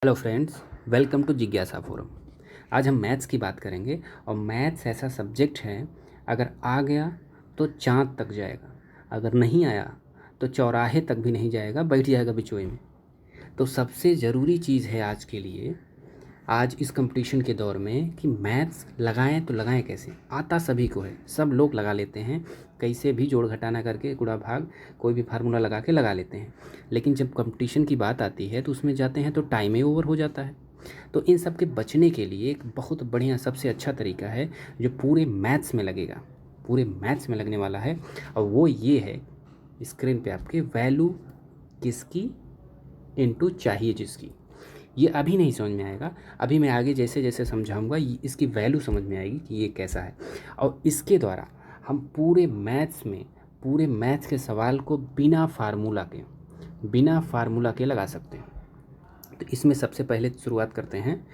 Hello friends, welcome to जिज्ञासा forum. आज हम मैथ्स की बात करेंगे और मैथ्स ऐसा सब्जेक्ट है, अगर आ गया तो चाँद तक जाएगा, अगर नहीं आया तो चौराहे तक भी नहीं जाएगा, बैठ जाएगा बिचोए में। तो सबसे ज़रूरी चीज़ है आज के लिए, आज इस कंपटीशन के दौर में, कि मैथ्स लगाएं तो लगाएं कैसे। आता सभी को है, सब लोग लगा लेते हैं, कैसे भी जोड़ घटाना करके, गुणा भाग कोई भी फार्मूला लगा के लगा लेते हैं। लेकिन जब कंपटीशन की बात आती है तो उसमें जाते हैं तो टाइम ही ओवर हो जाता है। तो इन सब के बचने के लिए एक बहुत बढ़िया, सबसे अच्छा तरीका है जो पूरे मैथ्स में लगेगा, पूरे मैथ्स में लगने वाला है, और वो ये है, स्क्रीन पे आपके, वैल्यू किसकी इनटू चाहिए जिसकी। ये अभी नहीं समझ में आएगा, अभी मैं आगे जैसे जैसे समझाऊंगा इसकी वैल्यू समझ में आएगी कि ये कैसा है। और इसके द्वारा हम पूरे मैथ्स के सवाल को बिना फार्मूला के लगा सकते हैं। तो इसमें सबसे पहले शुरुआत करते हैं,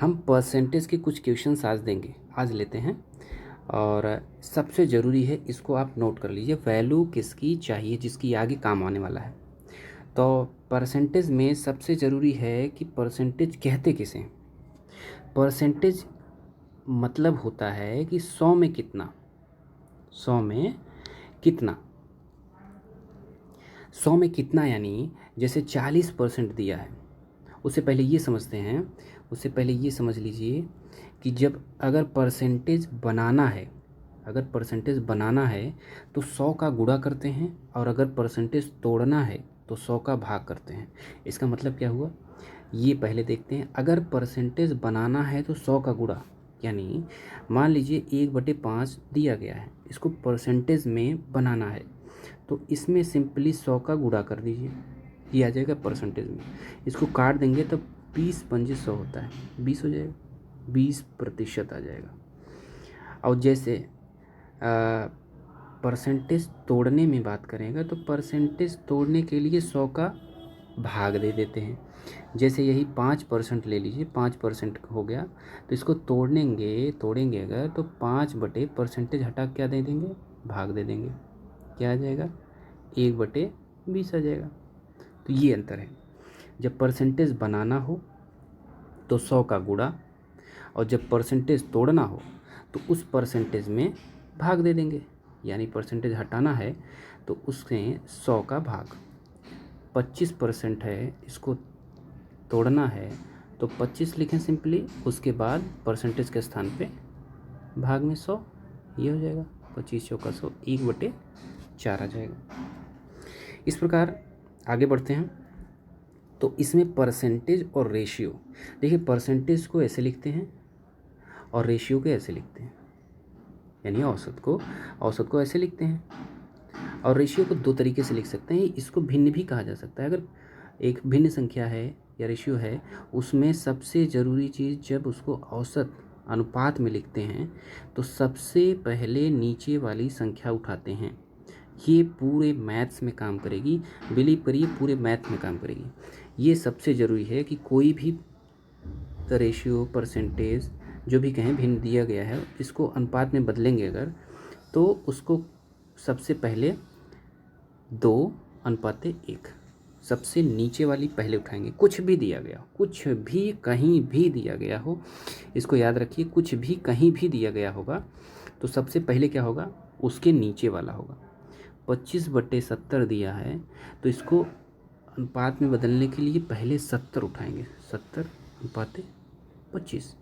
हम परसेंटेज के कुछ क्वेश्चंस आज लेते हैं। और सबसे ज़रूरी है, इसको आप नोट कर लीजिए, वैल्यू किसकी चाहिए जिसकी आगे काम आने वाला है। तो परसेंटेज में सबसे ज़रूरी है कि परसेंटेज कहते किसे हैं। परसेंटेज मतलब होता है कि 100 में कितना, 100 में कितना, 100 में कितना, यानी जैसे 40% दिया है। उससे पहले ये समझते हैं, उससे पहले ये समझ लीजिए कि जब अगर परसेंटेज बनाना है तो 100 का गुणा करते हैं, और अगर परसेंटेज तोड़ना है तो 100 का भाग करते हैं। इसका मतलब क्या हुआ, ये पहले देखते हैं। अगर परसेंटेज बनाना है तो 100 का गुणा, यानी मान लीजिए 1/5 दिया गया है, इसको परसेंटेज में बनाना है तो इसमें सिंपली 100 का गुणा कर दीजिए, ये आ जाएगा परसेंटेज में। इसको काट देंगे तो 20×5 100 होता है, 20 हो जाएगा, 20% आ जाएगा। और जैसे परसेंटेज तोड़ने में बात करेंगे तो परसेंटेज तोड़ने के लिए 100 का भाग दे देते हैं। जैसे यही 5% ले लीजिए, 5% हो गया, तो इसको तोड़ेंगे अगर, तो 5/% हटा क्या दे देंगे, भाग दे देंगे, क्या आ जाएगा, 1/20 आ जाएगा। तो ये अंतर है, जब परसेंटेज बनाना हो तो 100 का गुणा, और जब परसेंटेज तोड़ना हो तो उस परसेंटेज में भाग दे देंगे, यानी परसेंटेज हटाना है तो उसमें 100 का भाग। 25% है, इसको तोड़ना है तो 25 लिखें सिंपली, उसके बाद परसेंटेज के स्थान पे भाग में 100, ये हो जाएगा 25 चौका 100, 1/4 आ जाएगा। इस प्रकार आगे बढ़ते हैं। तो इसमें परसेंटेज और रेशियो, देखिए परसेंटेज को ऐसे लिखते हैं और रेशियो को ऐसे लिखते हैं, यानी औसत को ऐसे लिखते हैं, और रेशियो को दो तरीके से लिख सकते हैं। इसको भिन्न भी कहा जा सकता है। अगर एक भिन्न संख्या है या रेशियो है, उसमें सबसे ज़रूरी चीज़, जब उसको औसत अनुपात में लिखते हैं तो सबसे पहले नीचे वाली संख्या उठाते हैं। ये पूरे मैथ्स में काम करेगी, बिलीव करिए, पूरे मैथ में काम करेगी। ये सबसे ज़रूरी है कि कोई भी रेशियो, परसेंटेज, जो भी कहें, भिन्न दिया गया है, इसको अनुपात में बदलेंगे अगर, तो उसको सबसे पहले 2:1, सबसे नीचे वाली पहले उठाएंगे। कुछ भी दिया गया, कुछ भी कहीं भी दिया गया हो, इसको याद रखिए, कुछ भी कहीं भी दिया गया होगा तो सबसे पहले क्या होगा, उसके नीचे वाला होगा। 25/70 दिया है तो इसको अनुपात में बदलने के लिए पहले 70 उठाएंगे, 70:25,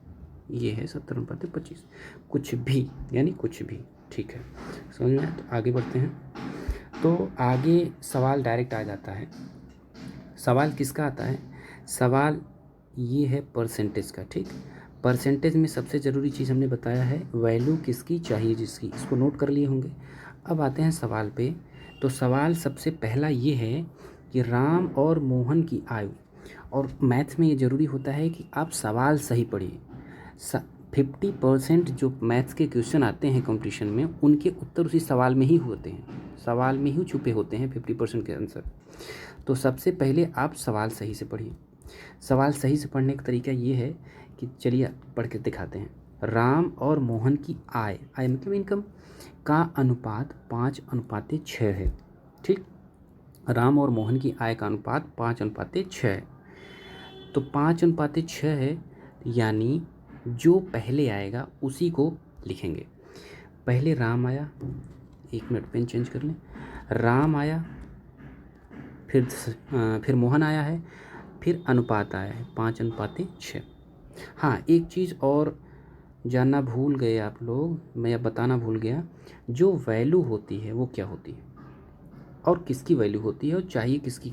ये है 70:25। कुछ भी यानी कुछ भी, ठीक है, समझ में आया? तो आगे बढ़ते हैं। तो आगे सवाल डायरेक्ट आ जाता है। सवाल किसका आता है, सवाल ये है परसेंटेज का, ठीक। परसेंटेज में सबसे ज़रूरी चीज़ हमने बताया है, वैल्यू किसकी चाहिए जिसकी, इसको नोट कर लिए होंगे। अब आते हैं सवाल पे। तो सवाल सबसे पहला ये है कि राम और मोहन की आयु, और मैथ्स में ये ज़रूरी होता है कि आप सवाल सही पढ़िए। 50% जो मैथ्स के क्वेश्चन आते हैं कंपटीशन में, उनके उत्तर उसी सवाल में ही होते हैं, सवाल में ही छुपे होते हैं 50% के आंसर। तो सबसे पहले आप सवाल सही से पढ़िए। सवाल सही से पढ़ने का तरीका ये है कि चलिए पढ़ के दिखाते हैं। राम और मोहन की आय मतलब इनकम का अनुपात 5:6 है, ठीक। राम और मोहन की आय का अनुपात 5:6 है। तो 5:6 है, यानी जो पहले आएगा उसी को लिखेंगे। पहले राम आया, 1 मिनट पेन चेंज कर लें। राम आया, फिर मोहन आया है, फिर अनुपात आया है 5:6। हाँ, एक चीज़ और जानना भूल गए आप लोग, मैं अब बताना भूल गया। जो वैल्यू होती है वो क्या होती है और किसकी वैल्यू होती है और चाहिए किसकी।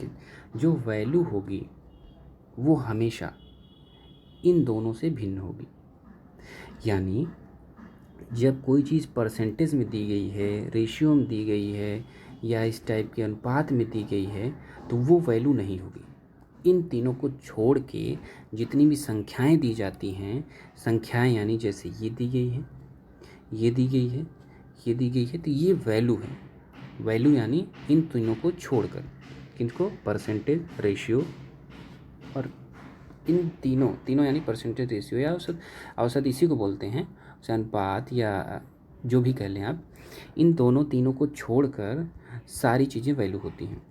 जो वैल्यू होगी वो हमेशा इन दोनों से भिन्न होगी। यानी जब कोई चीज़ परसेंटेज में दी गई है, रेशियो में दी गई है, या इस टाइप के अनुपात में दी गई है, तो वो वैल्यू नहीं होगी। इन तीनों को छोड़ के जितनी भी संख्याएं दी जाती हैं, संख्याएं यानी जैसे ये दी गई है, ये दी गई है, ये दी गई है, तो ये वैल्यू है। वैल्यू यानी इन तीनों को छोड़कर, किनको, परसेंटेज, रेशियो, और इन तीनों यानी परसेंटेज, रेशियो या औसत। औसत इसी को बोलते हैं, अनुपात या जो भी कह लें आप। इन तीनों को छोड़कर सारी चीज़ें वैल्यू होती हैं।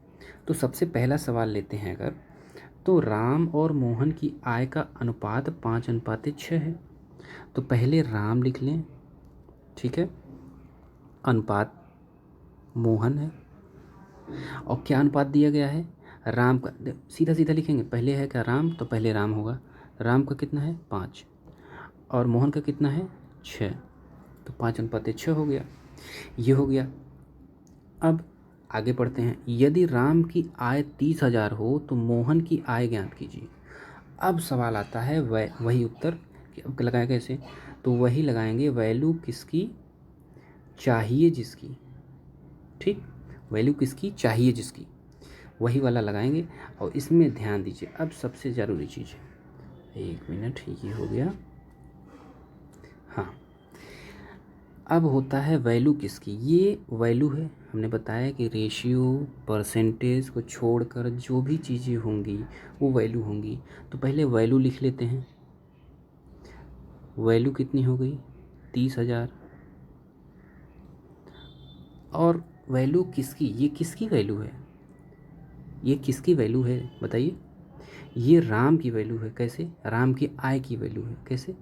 तो सबसे पहला सवाल लेते हैं अगर, तो राम और मोहन की आय का अनुपात 5:6 है। तो पहले राम लिख लें, ठीक है, अनुपात मोहन है, और क्या अनुपात दिया गया है, राम का सीधा सीधा लिखेंगे। पहले है क्या, राम, तो पहले राम होगा। राम का कितना है, 5, और मोहन का कितना है, 6, तो 5:6 हो गया। ये हो गया। अब आगे पढ़ते हैं। यदि राम की आय 30,000 हो तो मोहन की आय ज्ञात कीजिए। अब सवाल आता है वही उत्तर कि अब लगाएं कैसे, तो वही लगाएंगे, वैल्यू किसकी चाहिए जिसकी, ठीक, वैल्यू किसकी चाहिए जिसकी, वही वाला लगाएंगे। और इसमें ध्यान दीजिए, अब सबसे ज़रूरी चीज़ है, 1 मिनट, ये हो गया। हाँ, अब होता है वैल्यू किसकी। ये वैल्यू है, हमने बताया कि रेशियो, परसेंटेज को छोड़कर जो भी चीज़ें होंगी वो वैल्यू होंगी। तो पहले वैल्यू लिख लेते हैं। वैल्यू कितनी हो गई, 30,000। और वैल्यू किसकी, ये किसकी वैल्यू है, ये किसकी वैल्यू है बताइए। ये राम की वैल्यू है। कैसे, राम की आय की वैल्यू है। कैसे,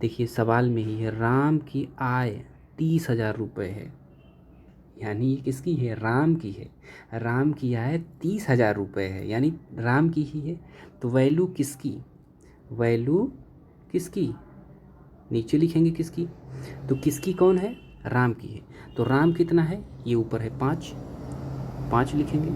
देखिए सवाल में ही है, राम की आय 30,000 रुपये है, यानी ये किसकी है, राम की है। राम की आय 30,000 रुपये है, यानी राम की ही है। तो वैल्यू किसकी, वैल्यू किसकी, नीचे लिखेंगे किसकी, तो किसकी कौन है, राम की है। तो राम कितना है, ये ऊपर है 5, 5 लिखेंगे।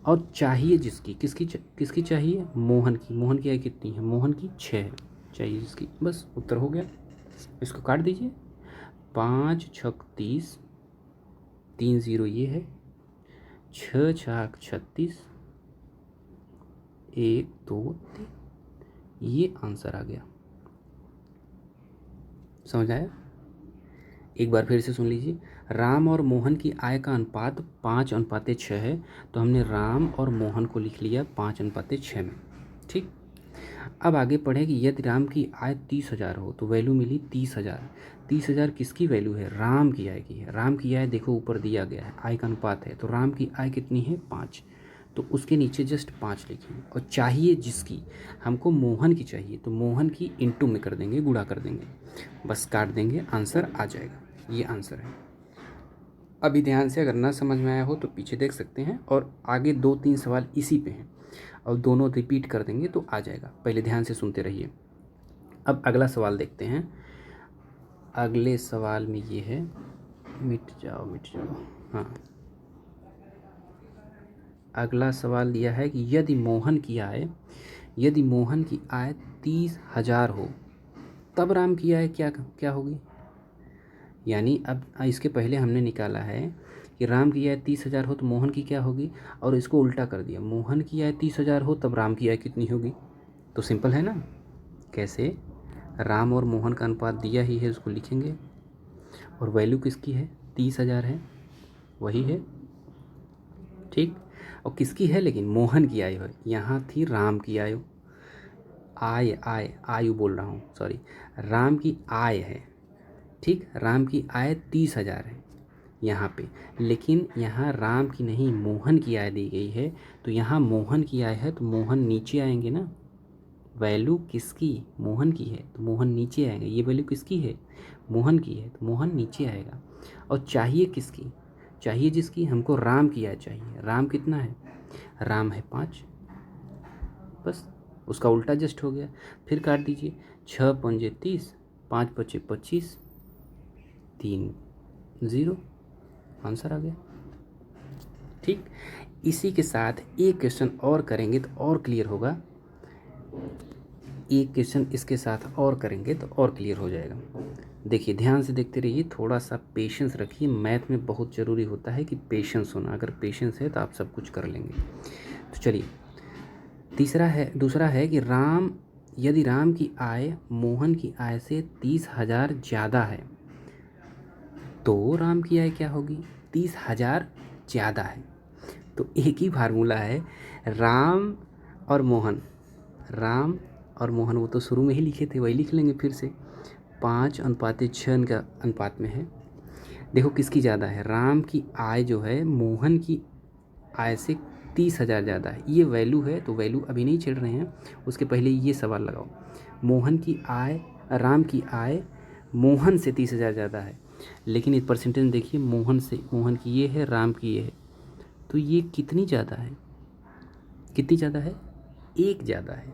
और चाहिए जिसकी, किसकी चाहिए, मोहन की। मोहन की आय कितनी है, मोहन की 6 है, चाहिए जिसकी। बस उत्तर हो गया। इसको काट दीजिए, 5 छक 30, 3 0 ये है, 6 छक 36, 1 2 3, ये आंसर आ गया। समझ आया। एक बार फिर से सुन लीजिए। राम और मोहन की आय का अनुपात 5:6 है, तो हमने राम और मोहन को लिख लिया 5:6 में, ठीक। अब आगे पढ़े कि यदि राम की आय 30,000 हो तो वैल्यू मिली 30,000। 30,000 किसकी वैल्यू है, राम की आय की है। राम की आय देखो ऊपर दिया गया है, आय का अनुपात है, तो राम की आय कितनी है, 5, तो उसके नीचे जस्ट 5 लिखें। और चाहिए जिसकी, हमको मोहन की चाहिए, तो मोहन की इंटू में कर देंगे, गुणा कर देंगे, बस काट देंगे, आंसर आ जाएगा। ये आंसर है। अभी ध्यान से, अगर ना समझ में आया हो तो पीछे देख सकते हैं, और आगे 2-3 सवाल इसी पे हैं, और दोनों रिपीट कर देंगे तो आ जाएगा। पहले ध्यान से सुनते रहिए। अब अगला सवाल देखते हैं। अगले सवाल में ये है, मिट जाओ, हाँ, अगला सवाल दिया है कि यदि मोहन की आय 30,000 हो तब राम की आय क्या क्या होगी। यानी अब इसके पहले हमने निकाला है कि राम की आय 30,000 हो तो मोहन की क्या होगी, और इसको उल्टा कर दिया, मोहन की आय 30,000 हो तब राम की आय कितनी होगी। तो सिंपल है ना। कैसे, राम और मोहन का अनुपात दिया ही है, उसको लिखेंगे, और वैल्यू किसकी है, 30,000 है, वही है, ठीक। और किसकी है, लेकिन मोहन की आयु है, यहाँ थी राम की आयु, आयु बोल रहा हूँ, सॉरी, राम की आय है, ठीक। राम की आय 30,000 है यहाँ पे, लेकिन यहाँ राम की नहीं, मोहन की आय दी गई है। तो यहाँ मोहन की आय है, तो मोहन नीचे आएंगे ना, वैल्यू किसकी, मोहन की है तो मोहन नीचे आएगा। ये वैल्यू किसकी है, मोहन की है तो मोहन नीचे आएगा। और चाहिए किसकी, चाहिए जिसकी, हमको राम की आय चाहिए। राम कितना है, राम है 5, बस उसका उल्टा जस्ट हो गया। फिर काट दीजिए, 6 पंजे 30, 5 पचे 25, 3 0, आंसर आ गया। ठीक, इसी के साथ एक क्वेश्चन और करेंगे तो और क्लियर होगा। एक क्वेश्चन इसके साथ और करेंगे तो और क्लियर हो जाएगा। देखिए ध्यान से देखते रहिए, थोड़ा सा पेशेंस रखिए। मैथ में बहुत ज़रूरी होता है कि पेशेंस होना, अगर पेशेंस है तो आप सब कुछ कर लेंगे। तो चलिए, दूसरा है कि यदि राम की आय मोहन की आय से 30,000 ज़्यादा है तो राम की आय क्या होगी, 30,000 ज़्यादा है तो एक ही फार्मूला है, राम और मोहन। राम और मोहन वो तो शुरू में ही लिखे थे, वही लिख लेंगे फिर से। 5:6 का अनुपात में है। देखो किसकी ज़्यादा है, राम की आय जो है मोहन की आय से 30,000 ज़्यादा है। ये वैल्यू है तो वैल्यू अभी नहीं छेड़ रहे हैं, उसके पहले ये सवाल लगाओ। मोहन की आय, राम की आय मोहन से 30,000 ज़्यादा है, लेकिन इस परसेंटेज देखिए, मोहन की ये है, राम की ये है, तो ये कितनी ज़्यादा है, कितनी ज़्यादा है, 1 ज़्यादा है।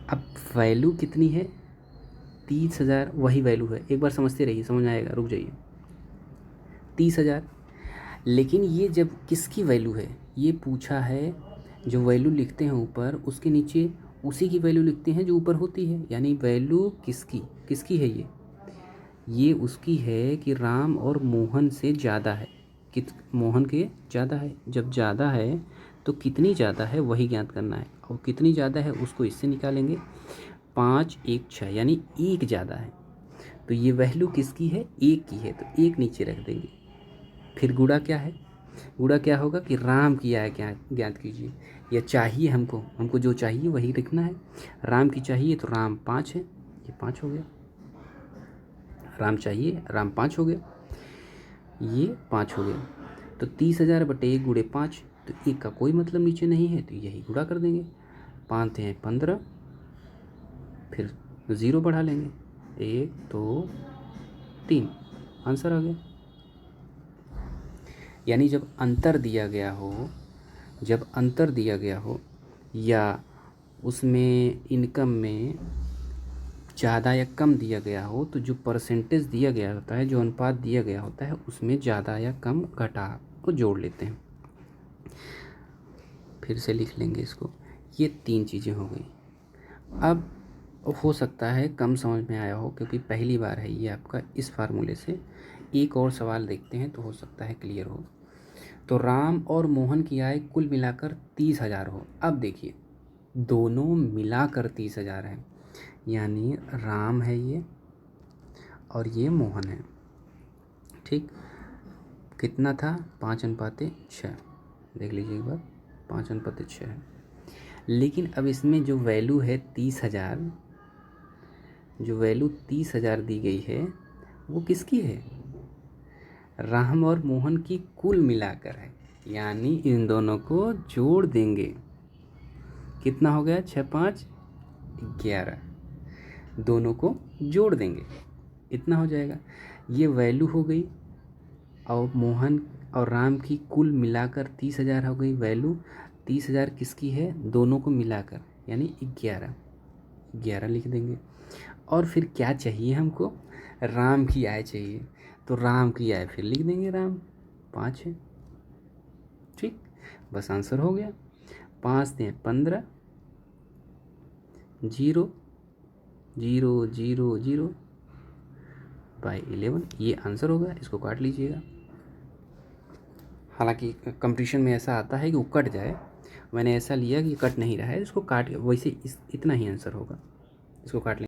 अब वैल्यू कितनी है, 30,000 वही वैल्यू है। एक बार समझते रहिए, समझ आएगा, रुक जाइए। 30,000, लेकिन ये जब किसकी वैल्यू है, ये पूछा है, जो वैल्यू लिखते हैं ऊपर उसके नीचे उसी की वैल्यू लिखते हैं जो ऊपर होती है। यानी वैल्यू किसकी है, ये उसकी है कि राम और मोहन से ज़्यादा है, मोहन के ज़्यादा है। जब ज़्यादा है तो कितनी ज़्यादा है वही ज्ञात करना है, और कितनी ज़्यादा है उसको इससे निकालेंगे। 5 1 6 यानी 1 ज़्यादा है, तो ये वैल्यू किसकी है, 1 की है, तो 1 नीचे रख देंगे। फिर गुणा क्या है, गुणा क्या होगा कि राम की आय क्या ज्ञात कीजिए, या चाहिए हमको जो चाहिए वही लिखना है। राम की चाहिए तो राम 5 है, ये 5 हो गया। राम चाहिए, राम 5 हो गया, ये 5 हो गया। तो 30,000 बटे 1 गुणे 5, तो 1 का कोई मतलब नीचे नहीं है, तो यही गुणा कर देंगे। 5 हैं 15, फिर 0 बढ़ा लेंगे, 1 2 3, आंसर आ गया। यानी जब अंतर दिया गया हो या उसमें इनकम में ज़्यादा या कम दिया गया हो, तो जो परसेंटेज दिया गया होता है, जो अनुपात दिया गया होता है, उसमें ज़्यादा या कम घटा को जोड़ लेते हैं। फिर से लिख लेंगे इसको। ये 3 चीज़ें हो गई। अब हो सकता है कम समझ में आया हो, क्योंकि पहली बार है ये आपका इस फार्मूले से। एक और सवाल देखते हैं तो हो सकता है क्लियर हो। तो राम और मोहन की आय कुल मिलाकर 30,000 हो। अब देखिए दोनों मिलाकर 30,000 है, यानी राम है ये और ये मोहन है। ठीक, कितना था, 5:6, देख लीजिए एक बार, 5:6 है। लेकिन अब इसमें जो वैल्यू है 30,000, जो वैल्यू 30,000 दी गई है वो किसकी है, राम और मोहन की कुल मिलाकर है। यानी इन दोनों को जोड़ देंगे, कितना हो गया, 6 5 11, दोनों को जोड़ देंगे, इतना हो जाएगा। ये वैल्यू हो गई, और मोहन और राम की कुल मिलाकर 30,000 हो गई वैल्यू। 30,000 किसकी है, दोनों को मिलाकर, यानी 11 लिख देंगे। और फिर क्या चाहिए हमको, राम की आय चाहिए, तो राम की आय फिर लिख देंगे, राम 5 है। ठीक, बस आंसर हो गया। 5 दें 15, 0 0 0 0 बाई 11, ये आंसर होगा। इसको काट लीजिएगा। हालांकि कंपटीशन में ऐसा आता है कि वो कट जाए, मैंने ऐसा लिया कि कट नहीं रहा है, इसको काट, वैसे इतना ही आंसर होगा, इसको काट लें।